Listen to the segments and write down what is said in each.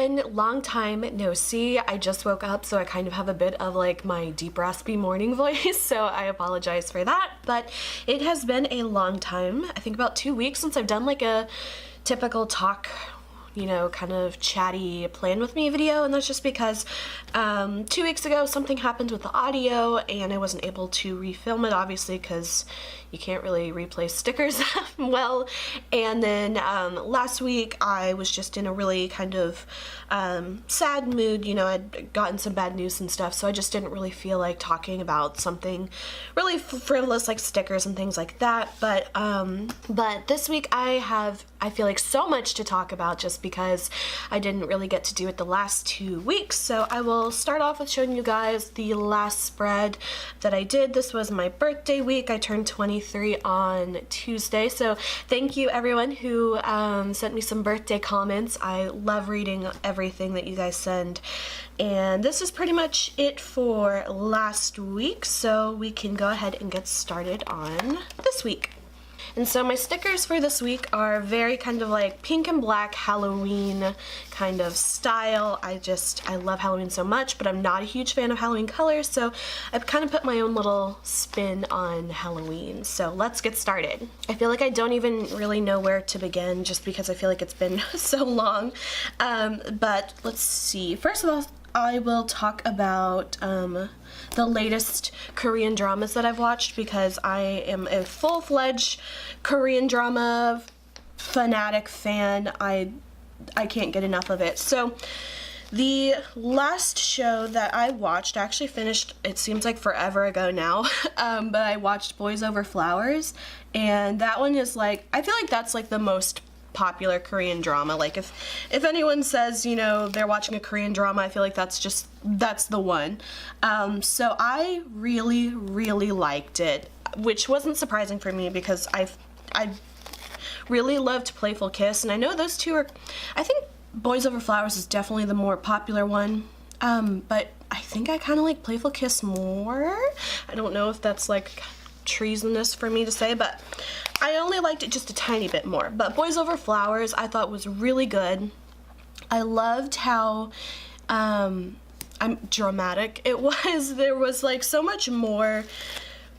everyone, long time no see. I just woke up, so I kind of have a bit of like my deep raspy morning voice, so I apologize for that, but it has been a long time. I think about 2 weeks since I've done like a typical talk, you know, kind of chatty plan with me video, and that's just because 2 weeks ago something happened with the audio and I wasn't able to refilm it, obviously, because you can't really replace stickers well. And then last week I was just in a really kind of sad mood. You know, I'd gotten some bad news and stuff, so I just didn't really feel like talking about something really frivolous like stickers and things like that. But this week I feel like so much to talk about just because I didn't really get to do it the last 2 weeks. So I will start off with showing you guys the last spread that I did. This was my birthday week. I turned 23 on Tuesday, so thank you everyone who sent me some birthday comments. I love reading everything that you guys send, and this is pretty much it for last week, so we can go ahead and get started on this week. And so my stickers for this week are very kind of like pink and black Halloween kind of style. I love Halloween so much, but I'm not a huge fan of Halloween colors, so I've kind of put my own little spin on Halloween. So let's get started. I feel like I don't even really know where to begin just because I feel like it's been so long. But let's see. First of all, I will talk about the latest Korean dramas that I've watched, because I am a full-fledged Korean drama fanatic fan. I can't get enough of it. So the last show that I watched, I actually finished, it seems like forever ago now, but I watched Boys Over Flowers, and that one is like, I feel like that's like the most popular Korean drama. Like if anyone says, you know, they're watching a Korean drama, I feel like that's the one. So I really liked it, which wasn't surprising for me because I really loved Playful Kiss, and I know those two are, I think Boys Over Flowers is definitely the more popular one, but I think I kind of like Playful Kiss more. I don't know if that's like treasonous for me to say, but I only liked it just a tiny bit more. But Boys Over Flowers I thought was really good. I loved how dramatic it was. There was like so much more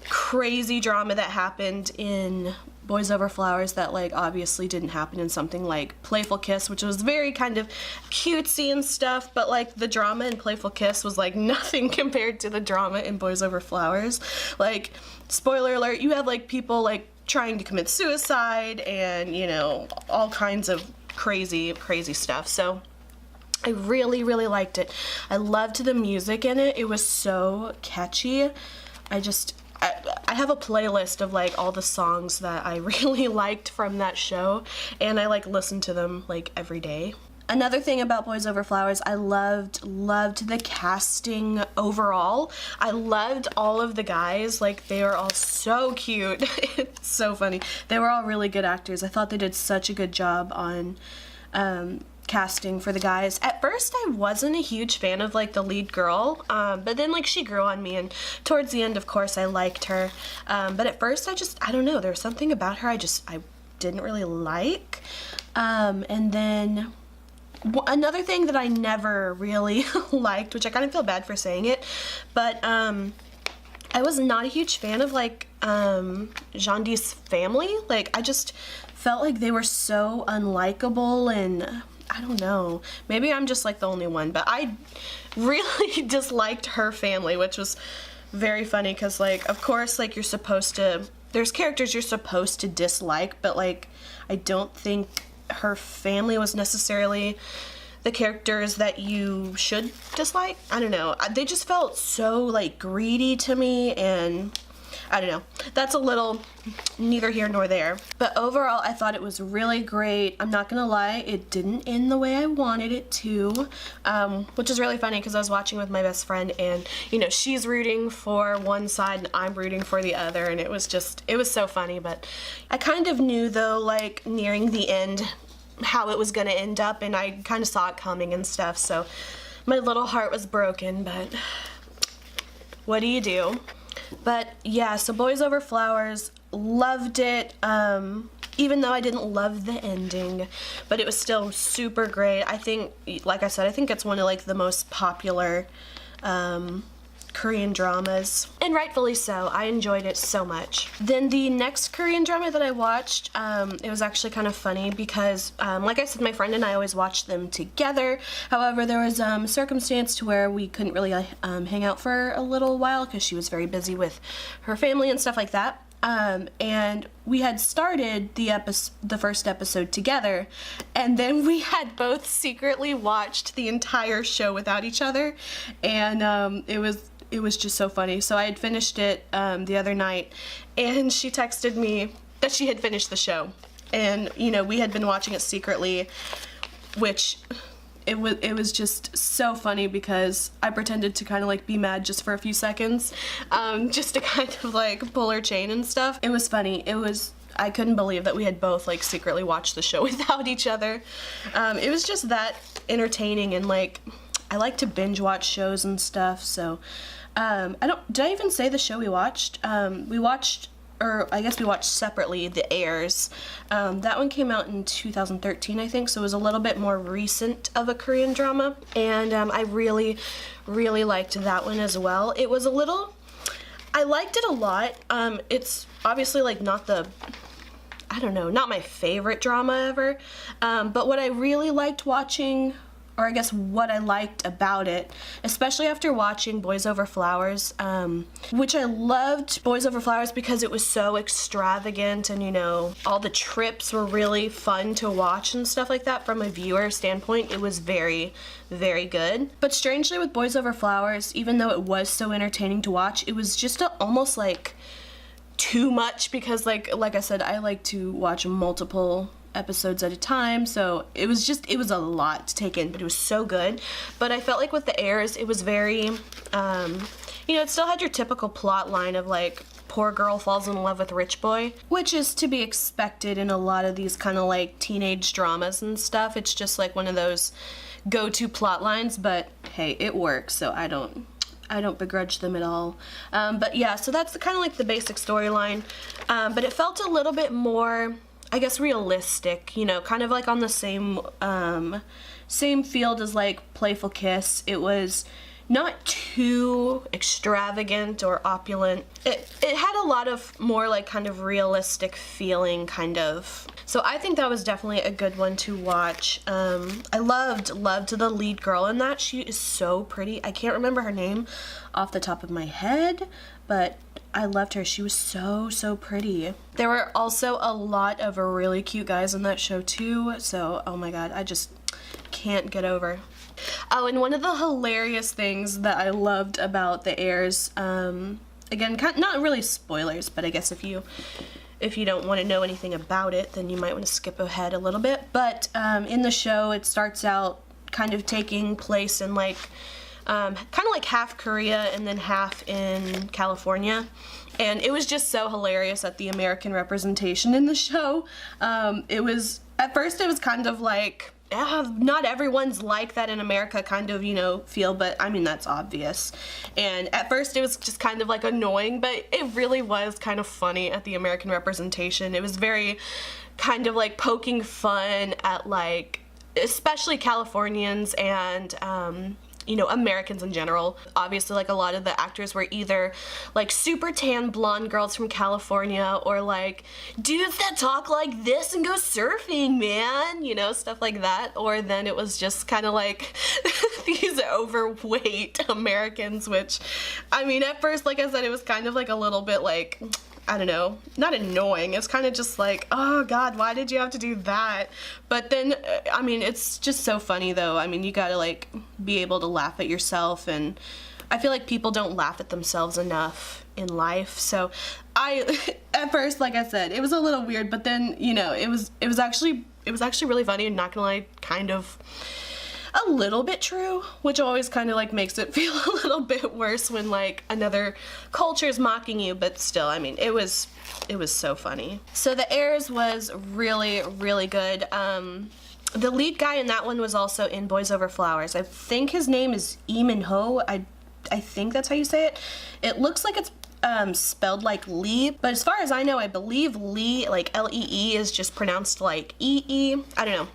crazy drama that happened in Boys Over Flowers that like obviously didn't happen in something like Playful Kiss, which was very kind of cutesy and stuff, but like the drama in Playful Kiss was like nothing compared to the drama in Boys Over Flowers. Like, spoiler alert, you have like people like trying to commit suicide and, you know, all kinds of crazy stuff. So I really liked it. I loved the music in it. It was so catchy. I have a playlist of like all the songs that I really liked from that show, and I like listen to them like every day. Another thing about Boys Over Flowers, I loved the casting overall. I loved all of the guys. Like, they were all so cute. It's so funny. They were all really good actors. I thought they did such a good job on casting for the guys. At first I wasn't a huge fan of like the lead girl, but then like she grew on me, and towards the end of course I liked her, but at first I don't know, there was something about her I didn't really like. And then another thing that I never really liked, which I kind of feel bad for saying it, but I was not a huge fan of like Jeondi's family. Like, I just felt like they were so unlikable, and I don't know, maybe I'm just like the only one, but I really disliked her family, which was very funny because like, of course, like there's characters you're supposed to dislike, but like I don't think her family was necessarily the characters that you should dislike. I don't know, they just felt so like greedy to me, and I don't know, that's a little neither here nor there. But overall I thought it was really great. I'm not gonna lie, it didn't end the way I wanted it to, which is really funny because I was watching with my best friend, and you know, she's rooting for one side and I'm rooting for the other, and it was so funny. But I kind of knew though, like nearing the end, how it was gonna end up, and I kind of saw it coming and stuff, so my little heart was broken, but what do you do? But yeah, so Boys Over Flowers, loved it. even though I didn't love the ending, but it was still super great. I think, like I said, I think it's one of like the most popular Korean dramas, and rightfully so. I enjoyed it so much. Then the next Korean drama that I watched, it was actually kind of funny because, like I said, my friend and I always watched them together. However, there was a circumstance to where we couldn't really hang out for a little while because she was very busy with her family and stuff like that. And we had started the first episode together, and then we had both secretly watched the entire show without each other, and it was just so funny. So I had finished it the other night, and she texted me that she had finished the show, and you know, we had been watching it secretly, which it was just so funny because I pretended to kind of like be mad just for a few seconds, just to kind of like pull her chain and stuff. It was funny. I couldn't believe that we had both like secretly watched the show without each other. It was just that entertaining, and like I like to binge watch shows and stuff, so did I even say the show we watched? We watched separately the Heirs. That one came out in 2013, I think, so it was a little bit more recent of a Korean drama, and I really, really liked that one as well. I liked it a lot. It's obviously like not my favorite drama ever, but what I really liked watching, or I guess what I liked about it, especially after watching Boys Over Flowers, which I loved Boys Over Flowers because it was so extravagant, and you know, all the trips were really fun to watch and stuff like that. From a viewer standpoint, it was very, very good. But strangely with Boys Over Flowers, even though it was so entertaining to watch, it was just almost like too much, because like I said, I like to watch multiple episodes at a time, so it was a lot to take in, but it was so good. But I felt like with the Heirs, it was very, you know, it still had your typical plot line of like poor girl falls in love with rich boy, which is to be expected in a lot of these kind of like teenage dramas and stuff. It's just like one of those go-to plot lines, but hey, it works, so I don't begrudge them at all. But yeah, so that's kind of like the basic storyline, but it felt a little bit more, I guess, realistic, you know, kind of like on the same field as like Playful Kiss. It was not too extravagant or opulent. It had a lot of more like kind of realistic feeling, kind of. So I think that was definitely a good one to watch. I loved the lead girl in that. She is so pretty. I can't remember her name off the top of my head, but I loved her. She was so pretty. There were also a lot of really cute guys in that show too, so oh my god, I just can't get over. Oh, and one of the hilarious things that I loved about the Heirs, again, not really spoilers, but I guess if you don't want to know anything about it, then you might want to skip ahead a little bit. But in the show, it starts out kind of taking place in like kind of like half Korea and then half in California. And it was just so hilarious at the American representation in the show. At first it was kind of like, not everyone's like that in America kind of, you know, feel, but I mean, that's obvious. And at first it was just kind of like annoying, but it really was kind of funny at the American representation. It was very kind of like poking fun at like, especially Californians and, you know, Americans in general. Obviously, like, a lot of the actors were either like super tan blonde girls from California, or like dudes that talk like this and go surfing, man, you know, stuff like that. Or then it was just kind of like these overweight Americans, which, I mean, at first, like I said, it was kind of like a little bit like, I don't know, not annoying. It's kind of just like, oh god, why did you have to do that? But then, I mean, it's just so funny though. I mean, you gotta like be able to laugh at yourself, and I feel like people don't laugh at themselves enough in life. So at first, like I said, it was a little weird, but then, you know, it was actually really funny, and not gonna lie, kind of a little bit true, which always kind of like makes it feel a little bit worse when like another culture is mocking you, but still, I mean, it was so funny. So the Heirs was really, really good. The lead guy in that one was also in Boys Over Flowers. I think his name is Lee Min Ho. I think that's how you say it. It looks like it's spelled like Lee, but as far as I know, I believe Lee, like L-E-E, is just pronounced like E-E. I don't know.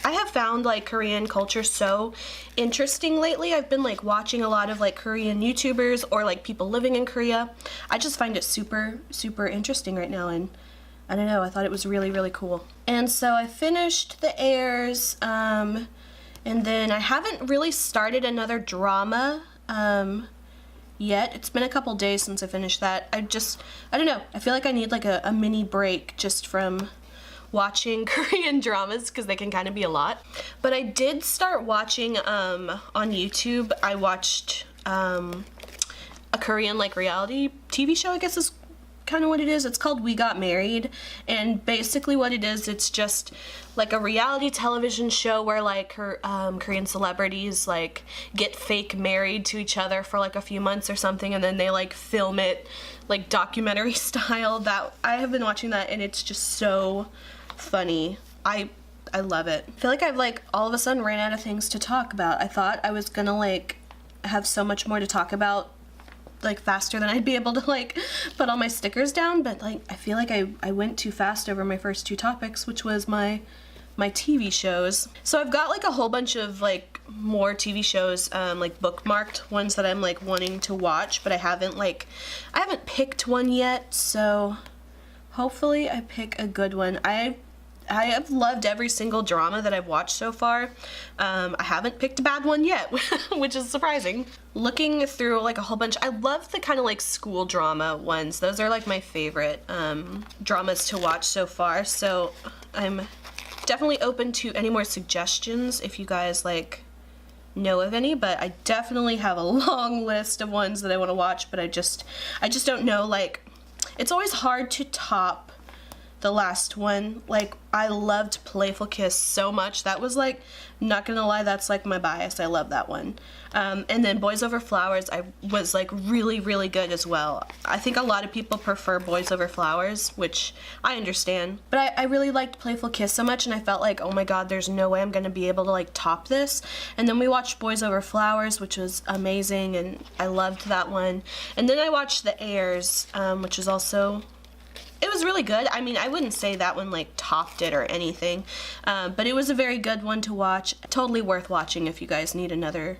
I have found like Korean culture so interesting lately. I've been like watching a lot of like Korean YouTubers or like people living in Korea. I just find it super, super interesting right now, and I don't know, I thought it was really, really cool. And so I finished the Heirs, and then I haven't really started another drama, yet. It's been a couple days since I finished that. I don't know, I feel like I need like a mini break just from watching Korean dramas because they can kind of be a lot. But I did start watching on YouTube. I watched a Korean like reality TV show, I guess is kind of what it is. It's called We Got Married, and basically what it is, it's just like a reality television show where like Korean celebrities like get fake married to each other for like a few months or something, and then they like film it like documentary style. That I have been watching that, and it's just so funny. I love it. I feel like I've like all of a sudden ran out of things to talk about. I thought I was gonna like have so much more to talk about like faster than I'd be able to like put all my stickers down, but like I feel like I went too fast over my first two topics, which was my TV shows. So I've got like a whole bunch of like more TV shows like bookmarked, ones that I'm like wanting to watch, but I haven't picked one yet, so hopefully I pick a good one. I have loved every single drama that I've watched so far. I haven't picked a bad one yet, which is surprising. Looking through like a whole bunch, I love the kind of like school drama ones. Those are like my favorite dramas to watch so far, so I'm definitely open to any more suggestions if you guys like know of any, but I definitely have a long list of ones that I want to watch, but I just don't know, like, it's always hard to top the last one. Like, I loved Playful Kiss so much. That was like, not gonna lie, that's like my bias. I love that one. And then Boys Over Flowers, I was like really, really good as well. I think a lot of people prefer Boys Over Flowers, which I understand, but I really liked Playful Kiss so much, and I felt like, oh my god, there's no way I'm gonna be able to like top this. And then we watched Boys Over Flowers, which was amazing, and I loved that one. And then I watched The Heirs, which is also, it was really good. I mean, I wouldn't say that one like topped it or anything, but it was a very good one to watch. Totally worth watching if you guys need another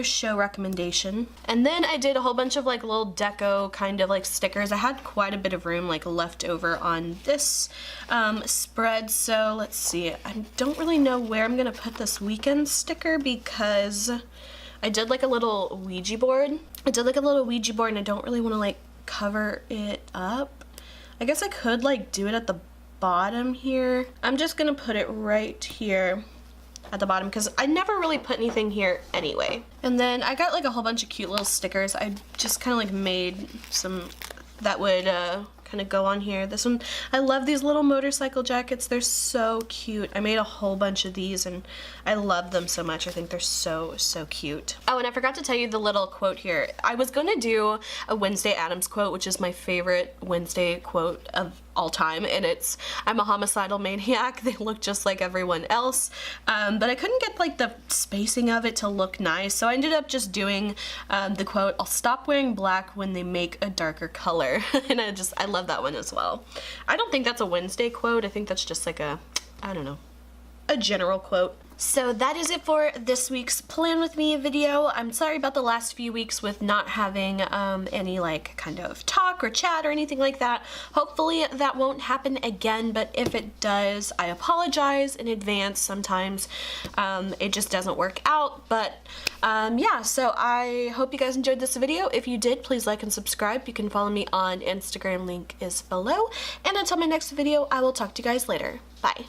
show recommendation. And then I did a whole bunch of like little deco kind of like stickers. I had quite a bit of room like left over on this spread, so let's see. I don't really know where I'm gonna put this weekend sticker because I did like a little Ouija board. And I don't really want to like cover it up. I guess I could like do it at the bottom here. I'm just gonna put it right here at the bottom because I never really put anything here anyway. And then I got like a whole bunch of cute little stickers. I just kind of like made some that would kind of go on here. This one, I love these little motorcycle jackets. They're so cute. I made a whole bunch of these and I love them so much. I think they're so, so cute. Oh, and I forgot to tell you the little quote here. I was gonna do a Wednesday Addams quote, which is my favorite Wednesday quote of all time, and it's, I'm a homicidal maniac. They look just like everyone else, but I couldn't get like the spacing of it to look nice, so I ended up just doing the quote, I'll stop wearing black when they make a darker color. And I love that one as well. I don't think that's a Wednesday quote. I think that's just like a, I don't know, a general quote. So that is it for this week's Plan With Me video. I'm sorry about the last few weeks with not having any like kind of talk or chat or anything like that. Hopefully that won't happen again, but if it does, I apologize in advance. Sometimes it just doesn't work out, but yeah, so I hope you guys enjoyed this video. If you did, please like and subscribe. You can follow me on Instagram, link is below. And until my next video, I will talk to you guys later. Bye.